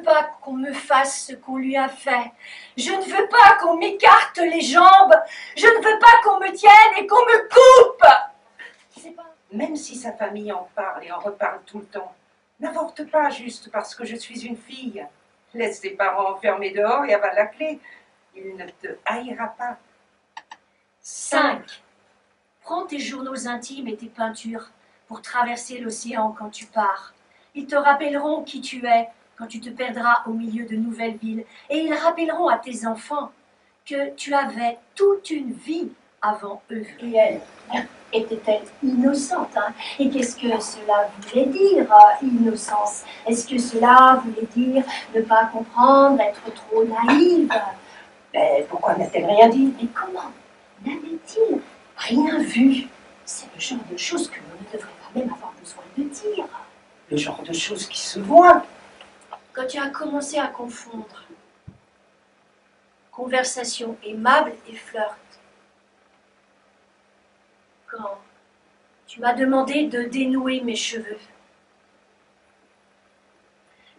pas qu'on me fasse ce qu'on lui a fait. Je ne veux pas qu'on m'écarte les jambes. Je ne veux pas qu'on me tienne et qu'on me coupe. Même si sa famille en parle et en reparle tout le temps, n'avorte pas juste parce que je suis une fille. Laisse tes parents enfermés dehors et avale la clé. Il ne te haïra pas. 5. Prends tes journaux intimes et tes peintures pour traverser l'océan quand tu pars. Ils te rappelleront qui tu es quand tu te perdras au milieu de nouvelles villes. Et ils rappelleront à tes enfants que tu avais toute une vie avant eux. Et elle était-elle innocente, hein? Et qu'est-ce que cela voulait dire, innocence? Est-ce que cela voulait dire ne pas comprendre, être trop naïve? Mais pourquoi n'a-t-elle rien dit? Mais comment n'avait-il rien vu? C'est le genre de choses que l'on ne devrait pas même avoir besoin de dire. Le genre de choses qui se voient. Quand tu as commencé à confondre conversation aimable et flirt, quand tu m'as demandé de dénouer mes cheveux,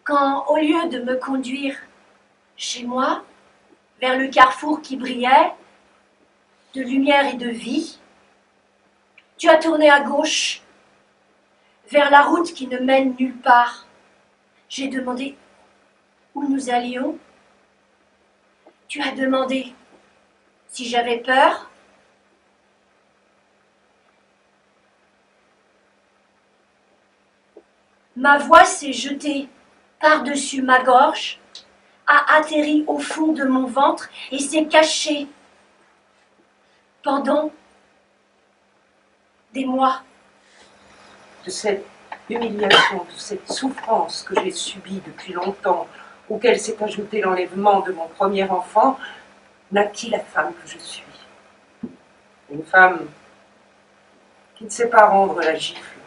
quand au lieu de me conduire chez moi, vers le carrefour qui brillait de lumière et de vie, tu as tourné à gauche, vers la route qui ne mène nulle part. J'ai demandé où nous allions. Tu as demandé si j'avais peur. Ma voix s'est jetée par-dessus ma gorge, a atterri au fond de mon ventre et s'est cachée pendant des mois. De cette humiliation, de cette souffrance que j'ai subie depuis longtemps, auquel s'est ajouté l'enlèvement de mon premier enfant, naquit la femme que je suis. Une femme qui ne sait pas rendre la gifle,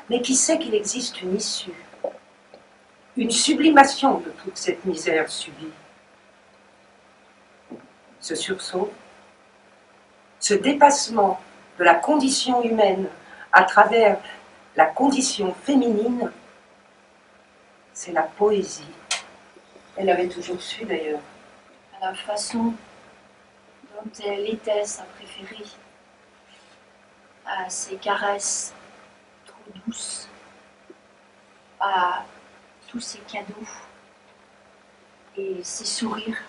mais qui sait qu'il existe une issue, une sublimation de toute cette misère subie. Ce sursaut, ce dépassement de la condition humaine à travers la condition féminine, c'est la poésie. Elle avait toujours su d'ailleurs. À la façon dont elle était sa préférée, à ses caresses trop douces, à tous ses cadeaux et ses sourires.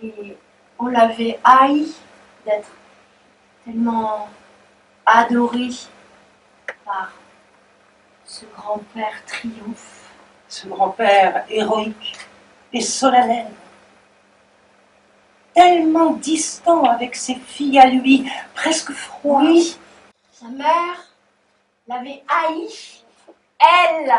Et on l'avait haï d'être tellement adoré par ce grand-père triomphe. Ce grand-père héroïque et solennel, tellement distant avec ses filles à lui, presque froid. Oui, sa mère l'avait haï, elle.